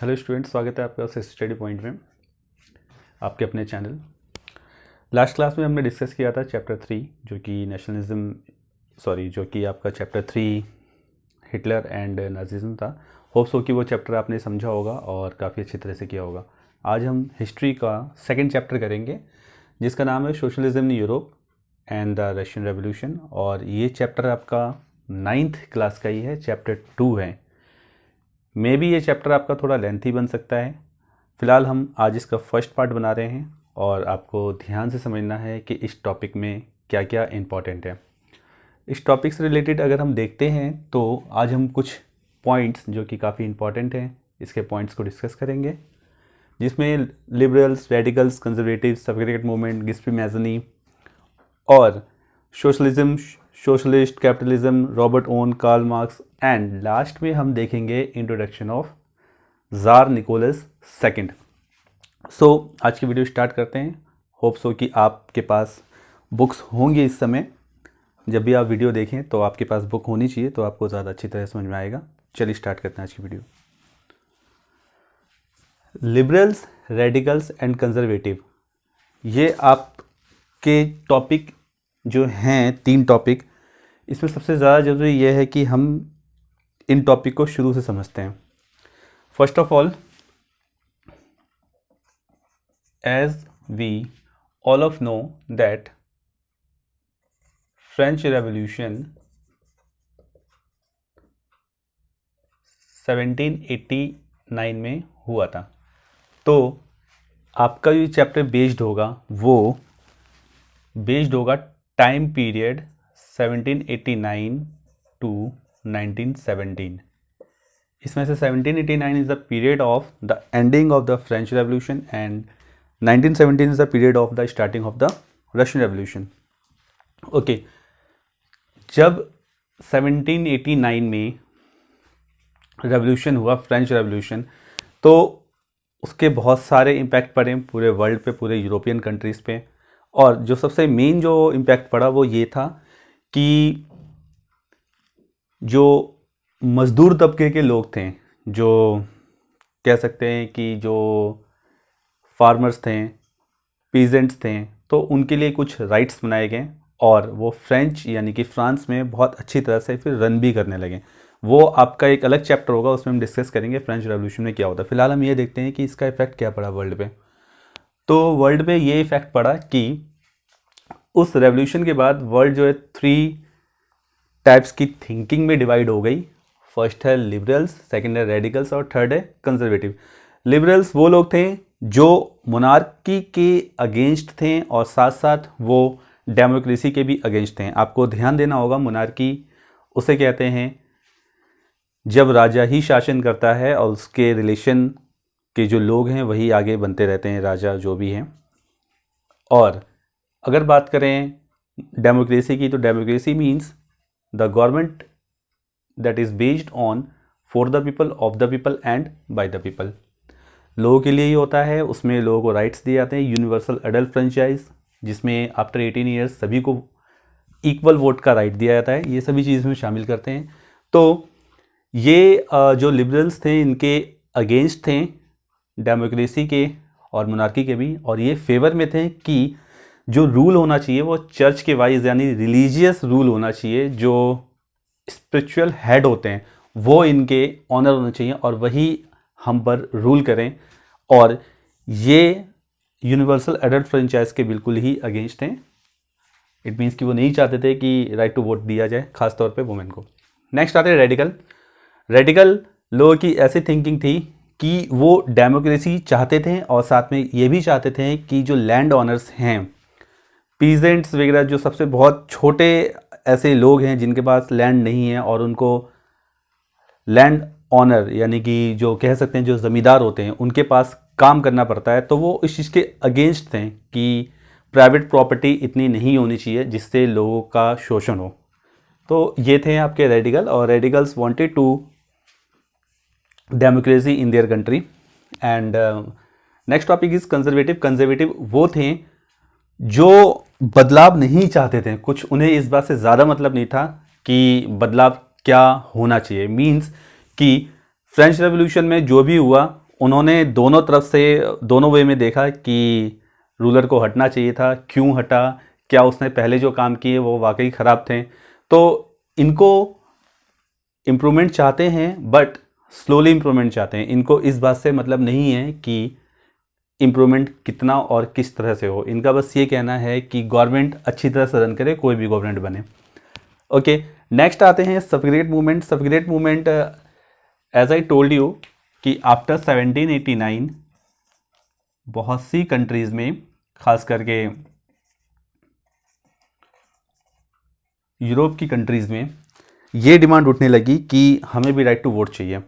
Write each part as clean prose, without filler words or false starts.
Hello student, स्वागत है आपका स्टडी पॉइंट में, आपके अपने चैनल। लास्ट क्लास में हमने डिस्कस किया था चैप्टर 3 जो कि जो कि आपका चैप्टर 3 हिटलर एंड नाजिज्म था। होप्स हो कि वो चैप्टर आपने समझा होगा और काफ़ी अच्छी तरह से किया होगा। आज हम हिस्ट्री का सेकंड चैप्टर करेंगे जिसका नाम है socialism in Europe and the Russian revolution, और ये चैप्टर आपका 9th क्लास का ही है, चैप्टर 2 है। मे बी ये चैप्टर आपका थोड़ा लेंथी बन सकता है। फ़िलहाल हम आज इसका फर्स्ट पार्ट बना रहे हैं और आपको ध्यान से समझना है कि इस टॉपिक में क्या क्या इम्पॉर्टेंट है। इस टॉपिक से रिलेटेड अगर हम देखते हैं तो आज हम कुछ पॉइंट्स जो कि काफ़ी इम्पॉर्टेंट हैं, इसके पॉइंट्स को डिस्कस करेंगे, जिसमें liberals, radicals, conservative, suffragette movement, Giuseppe Mazzini और socialism, socialist, capitalism, Robert Owen, Karl Marx, and last में हम देखेंगे introduction of Tsar Nicholas second. So आज की वीडियो स्टार्ट करते हैं। होप्स हो कि आपके पास बुक्स होंगी इस समय। जब भी आप वीडियो देखें तो आपके पास बुक होनी चाहिए, तो आपको ज़्यादा अच्छी तरह समझ में आएगा। चलिए स्टार्ट करते हैं आज की video. Liberals, radicals and conservative, ये आपके टॉपिक जो हैं 3 टॉपिक। इसमें सबसे ज़्यादा ज़रूरी यह है कि हम इन टॉपिक को शुरू से समझते हैं। First of all, as we all of know that French Revolution 1789 में हुआ था, तो आपका जो चैप्टर बेस्ड होगा टाइम पीरियड 1789 टू 1917। इसमें से 1789 is the period of the ending of the French Revolution and 1917 is the period of the starting of the Russian Revolution. Okay, जब 1789 में रेवोल्यूशन हुआ, फ्रेंच रेवोल्यूशन, तो उसके बहुत सारे इम्पैक्ट पड़े पूरे वर्ल्ड पे, पूरे यूरोपियन कंट्रीज़ पे। और जो सबसे मेन जो इम्पैक्ट पड़ा वो ये था कि जो मज़दूर तबके के लोग थे, जो कह सकते हैं कि जो फार्मर्स थे, पीजेंट्स थे, तो उनके लिए कुछ राइट्स बनाए गए और वो फ्रेंच यानी कि फ्रांस में बहुत अच्छी तरह से फिर रन भी करने लगे। वो आपका एक अलग चैप्टर होगा, उसमें हम डिस्कस करेंगे फ्रेंच रेवोल्यूशन में क्या होता है। फिलहाल हम ये देखते हैं कि इसका इफेक्ट क्या पड़ा वर्ल्ड पे। तो वर्ल्ड पे ये इफेक्ट पड़ा कि उस रेवोल्यूशन के बाद वर्ल्ड जो है 3 टाइप्स की थिंकिंग में डिवाइड हो गई। फर्स्ट है लिबरल्स, सेकंड है रेडिकल्स और थर्ड है कंजर्वेटिव। लिबरल्स वो लोग थे जो मोनार्की के अगेंस्ट थे और साथ साथ वो डेमोक्रेसी के भी अगेंस्ट थे। आपको ध्यान देना होगा, मोनार्की उसे कहते हैं जब राजा ही शासन करता है और उसके रिलेशन के जो लोग हैं वही आगे बनते रहते हैं, राजा जो भी हैं। और अगर बात करें डेमोक्रेसी की, तो democracy means the government that is based on for the people, of the people and by the people. लोगों के लिए ही होता है, उसमें लोगों को राइट्स दिए जाते हैं। यूनिवर्सल एडल्ट फ्रेंचाइज, जिसमें आफ्टर 18 ईयर्स सभी को इक्वल वोट का राइट दिया जाता है, ये सभी चीज़ में शामिल करते हैं। तो ये जो लिबरल्स थे इनके अगेंस्ट थे डेमोक्रेसी के और मोनार्की के भी, और ये फेवर में थे कि जो रूल होना चाहिए वो चर्च के वाइज यानी रिलीजियस रूल होना चाहिए। जो स्पिरिचुअल हेड होते हैं वो इनके ऑनर होने चाहिए और वही हम पर रूल करें। और ये यूनिवर्सल एडल्ट फ्रेंचाइज के बिल्कुल ही अगेंस्ट हैं। इट मीन्स कि वो नहीं चाहते थे कि राइट टू वोट दिया जाए, खासतौर पे वुमेन को। नेक्स्ट आते हैं रेडिकल। रेडिकल लोगों की ऐसी थिंकिंग थी कि वो डेमोक्रेसी चाहते थे और साथ में ये भी चाहते थे कि जो लैंड ऑनर्स हैं, पीजेंट्स वगैरह, जो सबसे बहुत छोटे ऐसे लोग हैं जिनके पास लैंड नहीं है और उनको लैंड ऑनर यानी कि जो कह सकते हैं जो ज़मींदार होते हैं उनके पास काम करना पड़ता है, तो वो इस चीज़ के अगेंस्ट थे कि प्राइवेट प्रॉपर्टी इतनी नहीं होनी चाहिए जिससे लोगों का शोषण हो। तो ये थे आपके रेडिकल, और radicals wanted to democracy in their country. And next topic is conservative. Conservative वो थे जो बदलाव नहीं चाहते थे। कुछ उन्हें इस बात से ज़्यादा मतलब नहीं था कि बदलाव क्या होना चाहिए। मीन्स कि फ्रेंच रेवोल्यूशन में जो भी हुआ उन्होंने दोनों तरफ से, दोनों वे में देखा कि रूलर को हटना चाहिए था, क्यों हटा, क्या उसने पहले जो काम किए वो वाकई ख़राब थे। तो इनको इम्प्रूवमेंट चाहते हैं बट स्लोली इम्प्रूवमेंट चाहते हैं। इनको इस बात से मतलब नहीं है कि इम्प्रूवमेंट कितना और किस तरह से हो, इनका बस ये कहना है कि गवर्नमेंट अच्छी तरह से रन करे, कोई भी गवर्नमेंट बने। ओके, नेक्स्ट आते हैं suffragette movement. Suffragette movement as I told you कि आफ्टर 1789 बहुत सी कंट्रीज में, खास करके यूरोप की कंट्रीज में, ये डिमांड उठने लगी कि हमें भी राइट टू वोट चाहिए।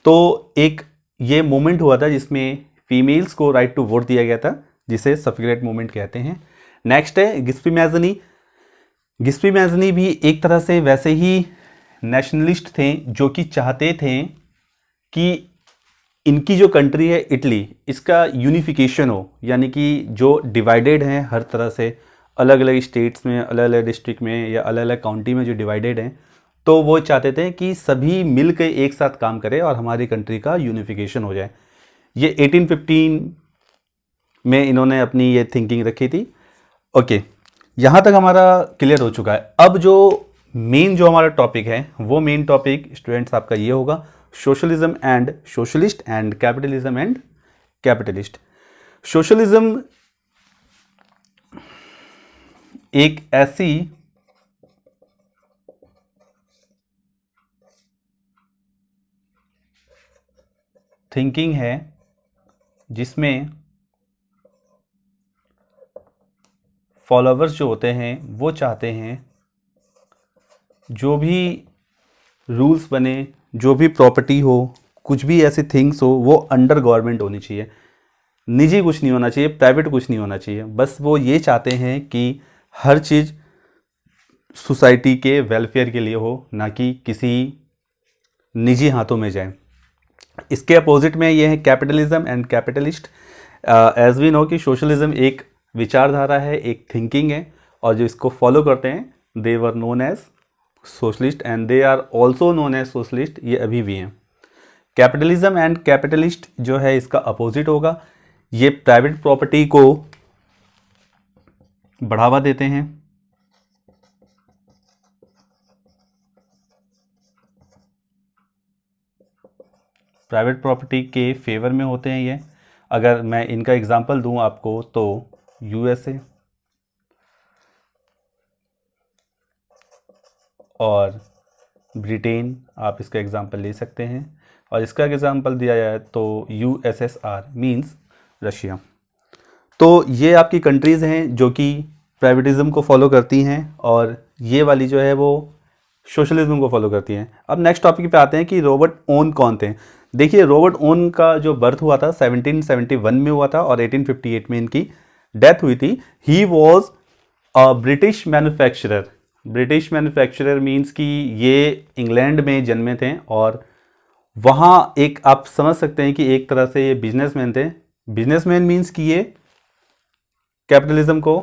तो एक ये मूवमेंट हुआ था जिसमें फीमेल्स को राइट टू वोट दिया गया था, जिसे सफिगरेट मूवमेंट कहते हैं। नेक्स्ट है गिस्पी मैज़नी। गिस्पी मैज़नी भी एक तरह से वैसे ही नेशनलिस्ट थे जो कि चाहते थे कि इनकी जो कंट्री है इटली, इसका यूनिफिकेशन हो, यानी कि जो डिवाइडेड हैं हर तरह से, अलग अलग स्टेट्स में, अलग अलग डिस्ट्रिक्ट में या अलग अलग काउंटी में जो डिवाइडेड हैं, तो वो चाहते थे कि सभी मिल के एक साथ काम करें और हमारी कंट्री का यूनिफिकेशन हो जाए। ये 1815 में इन्होंने अपनी ये थिंकिंग रखी थी। ओके, यहाँ तक हमारा क्लियर हो चुका है। अब जो मेन जो हमारा टॉपिक है, वो मेन टॉपिक स्टूडेंट्स आपका ये होगा, socialism and socialist and capitalism and capitalist. Socialism एक ऐसी थिंकिंग है जिसमें फॉलोवर्स जो होते हैं वो चाहते हैं जो भी रूल्स बने, जो भी प्रॉपर्टी हो, कुछ भी ऐसी थिंग्स हो, वो अंडर गवर्नमेंट होनी चाहिए, निजी कुछ नहीं होना चाहिए, प्राइवेट कुछ नहीं होना चाहिए। बस वो ये चाहते हैं कि हर चीज़ सोसाइटी के वेलफेयर के लिए हो, ना कि किसी निजी हाथों में जाए। इसके अपोजिट में ये है capitalism and capitalist. As we know कि सोशलिज्म एक विचारधारा है, एक थिंकिंग है, और जो इसको फॉलो करते हैं they were known as socialist and they are also known as socialist, ये अभी भी हैं। कैपिटलिज्म एंड कैपिटलिस्ट जो है इसका अपोजिट होगा, ये प्राइवेट प्रॉपर्टी को बढ़ावा देते हैं, प्राइवेट प्रॉपर्टी के फेवर में होते हैं ये। अगर मैं इनका एग्जांपल दूं आपको तो यूएसए और ब्रिटेन, आप इसका एग्जांपल ले सकते हैं। और इसका एग्जांपल दिया जाए तो यूएसएसआर मींस रशिया। तो ये आपकी कंट्रीज़ हैं जो कि प्राइवेटिज्म को फॉलो करती हैं, और ये वाली जो है वो सोशलिज्म को फॉलो करती हैं। अब नेक्स्ट टॉपिक पे आते हैं कि रॉबर्ट ओन कौन थे। देखिए, रॉबर्ट ओन का जो बर्थ हुआ था 1771 में हुआ था और 1858 में इनकी डेथ हुई थी। He was a British manufacturer. British manufacturer means कि ये इंग्लैंड में जन्मे थे, और वहाँ एक आप समझ सकते हैं कि एक तरह से ये बिजनेसमैन थे। बिजनेसमैन मीन्स कि ये कैपिटलिज्म को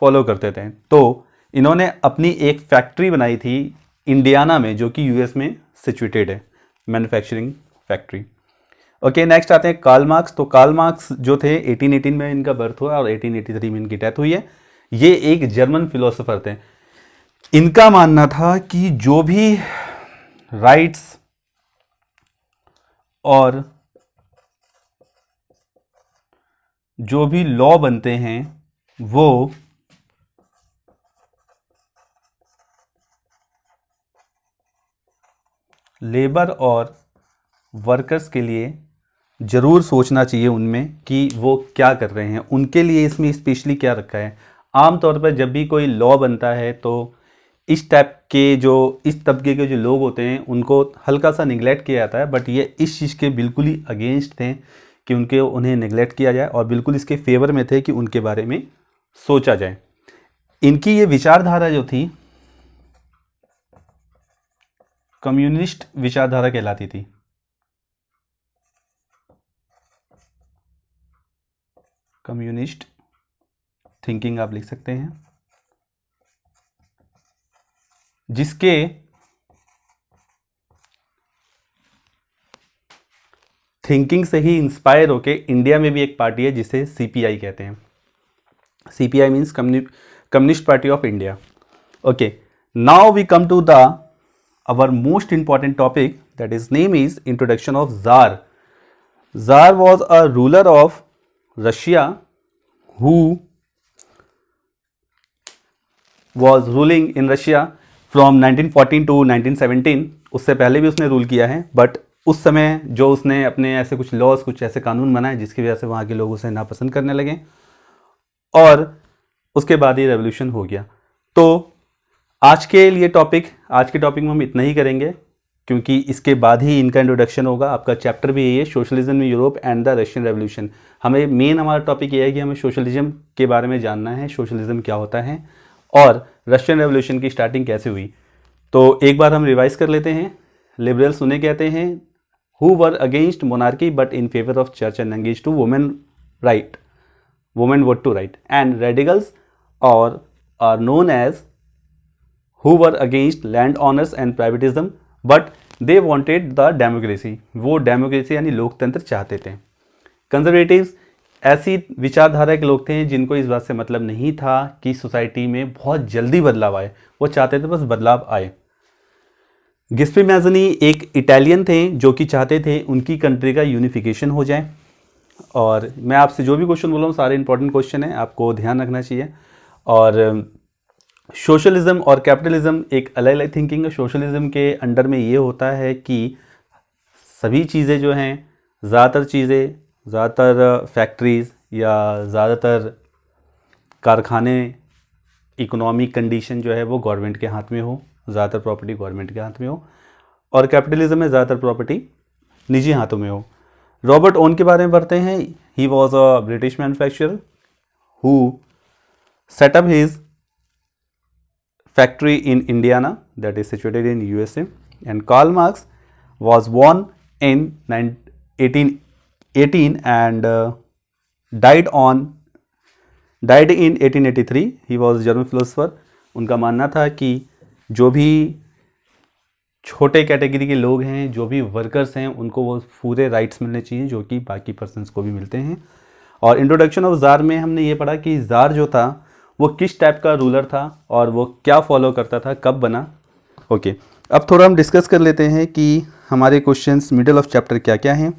फॉलो करते थे। तो इन्होंने अपनी एक फैक्ट्री बनाई थी इंडियाना में, जो कि यूएस में सिचुएटेड है, मैन्युफैक्चरिंग फैक्ट्री। ओके, नेक्स्ट आते हैं कार्ल मार्क्स। तो कार्ल मार्क्स जो थे 1818 में इनका बर्थ हुआ और 1883 में इनकी डेथ हुई है। ये एक जर्मन फिलोसोफर थे। इनका मानना था कि जो भी राइट्स और जो भी लॉ बनते हैं वो लेबर और वर्कर्स के लिए ज़रूर सोचना चाहिए उनमें कि वो क्या कर रहे हैं, उनके लिए इसमें स्पेशली क्या रखा है। आमतौर पर जब भी कोई लॉ बनता है तो इस टाइप के जो इस तबके के जो लोग होते हैं उनको हल्का सा निगलेक्ट किया जाता है, बट ये इस चीज़ के बिल्कुल ही अगेंस्ट थे कि उन्हें निगलेक्ट किया जाए, और बिल्कुल इसके फेवर में थे कि उनके बारे में सोचा जाए। इनकी ये विचारधारा जो थी कम्युनिस्ट विचारधारा कहलाती थी। कम्युनिस्ट थिंकिंग आप लिख सकते हैं, जिसके थिंकिंग से ही इंस्पायर होके इंडिया में भी एक पार्टी है जिसे CPI कहते हैं। CPI means Communist Party of India. Okay, now we come to the our most important topic, that is name is introduction of Tsar. Tsar was a ruler of Russia who was ruling in Russia from 1914 to 1917. उससे पहले भी उसने rule किया है, but उस समय जो उसने अपने ऐसे कुछ लॉज, कुछ ऐसे कानून बनाए जिसकी वजह से वहाँ के लोग उसे नापसंद करने लगे, और उसके बाद ही रेवोल्यूशन हो गया। तो आज के टॉपिक में हम इतना ही करेंगे, क्योंकि इसके बाद ही इनका इंट्रोडक्शन होगा। आपका चैप्टर भी यही है, socialism in Europe and the Russian revolution. हमारा टॉपिक ये है कि हमें सोशलिज्म के बारे में जानना है, सोशलिज्म क्या होता है और रशियन रेवोल्यूशन की स्टार्टिंग कैसे हुई। तो एक बार हम रिवाइज कर लेते हैं। लिबरल्स उन्हें कहते हैं who were against monarchy but in favour of church and engage to women vote to right, and radicals और are known as who were against land owners and privatism but they wanted the democracy, वो democracy यानी लोकतंत्र चाहते थे। Conservatives ऐसी विचारधारा के लोग थे जिनको इस बात से मतलब नहीं था कि सोसाइटी में बहुत जल्दी बदलाव आए, वो चाहते थे बस बदलाव आए। गिस्पी मैज़नी एक इटालियन थे जो कि चाहते थे उनकी कंट्री का यूनिफिकेशन हो जाए। और मैं आपसे जो भी क्वेश्चन बोल रहा हूँ सारे इंपॉर्टेंट क्वेश्चन हैं, आपको ध्यान रखना चाहिए। और सोशलिज्म और कैपिटलिज्म एक अलग अलग थिंकिंग है। सोशलिज्म के अंडर में ये होता है कि सभी चीज़ें जो हैं, ज़्यादातर फैक्ट्रीज़ या ज़्यादातर कारखाने, इकोनॉमिक कंडीशन जो है वो गवर्नमेंट के हाथ में हो, ज़्यादातर प्रॉपर्टी गवर्नमेंट के हाथ में हो। और कैपिटलिज्म में ज़्यादातर प्रॉपर्टी निजी हाथों में हो। रॉबर्ट ओन के बारे में पढ़ते हैं। He was a British manufacturer who set up his factory in Indiana that is situated in USA, and Karl Marx was born in 1818 and died in 1883. He was German philosopher. उनका मानना था कि जो भी छोटे कैटेगरी के लोग हैं, जो भी वर्कर्स हैं, उनको वो पूरे राइट्स मिलने चाहिए जो कि बाकी पर्सनस को भी मिलते हैं। और इंट्रोडक्शन ऑफ ज़ार में हमने ये पढ़ा कि ज़ार जो था वो किस टाइप का रूलर था और वो क्या फॉलो करता था, कब बना। ओके, अब थोड़ा हम डिस्कस कर लेते हैं कि हमारे क्वेश्चंस मिडिल ऑफ चैप्टर क्या क्या हैं।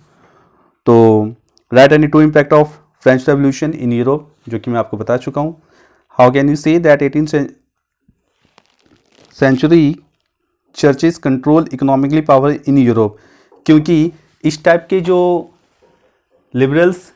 तो write any two impact of French Revolution in Europe, जो कि मैं आपको बता चुका हूँ। How can you say that 18th century churches control economically power in Europe, क्योंकि इस टाइप के जो लिबरल्स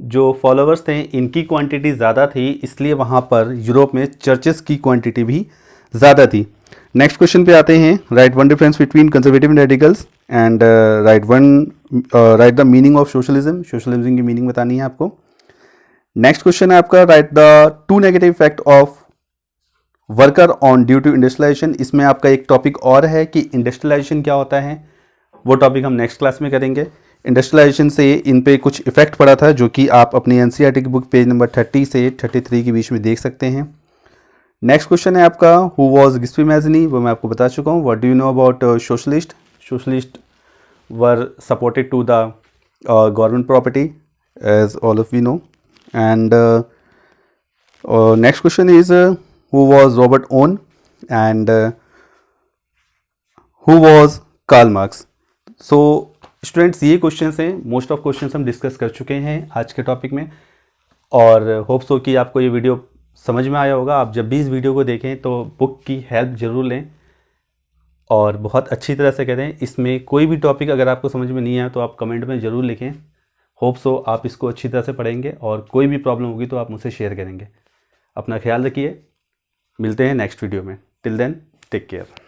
जो फॉलोअर्स थे इनकी क्वांटिटी ज़्यादा थी, इसलिए वहाँ पर यूरोप में चर्चेस की क्वांटिटी भी ज़्यादा थी। नेक्स्ट क्वेश्चन पे आते हैं। Write one difference between conservative and radicals and write the meaning of socialism. Socialism की मीनिंग बतानी है आपको। नेक्स्ट क्वेश्चन है आपका write the two negative effect of worker on due to industrialization. इसमें आपका एक टॉपिक और है कि इंडस्ट्रियलाइजेशन क्या होता है, वो टॉपिक हम नेक्स्ट क्लास में करेंगे। इंडस्ट्रियलाइजेशन से इन पे कुछ इफेक्ट पड़ा था जो कि आप अपनी एनसीईआरटी की बुक पेज नंबर 30 से 33 के बीच में देख सकते हैं। नेक्स्ट क्वेश्चन है आपका हु वाज गिस्पी मैज़नी, वो मैं आपको बता चुका हूँ। What do you know about socialist. Socialist were supported to the government property as all of we know. And next question is who was Robert Owen and who was Karl Marx. So students ये questions हैं, most of questions हम discuss कर चुके हैं आज के topic में, और होप्स हो कि आपको ये वीडियो समझ में आया होगा। आप जब भी इस वीडियो को देखें तो बुक की हेल्प ज़रूर लें और बहुत अच्छी तरह से करें। इसमें कोई भी टॉपिक अगर आपको समझ में नहीं आया तो आप कमेंट में ज़रूर लिखें। होप्स हो आप इसको अच्छी तरह से पढ़ेंगे और कोई भी प्रॉब्लम होगी तो आप मुझसे शेयर करेंगे। अपना ख्याल रखिए, मिलते हैं नेक्स्ट वीडियो में। Till then take care.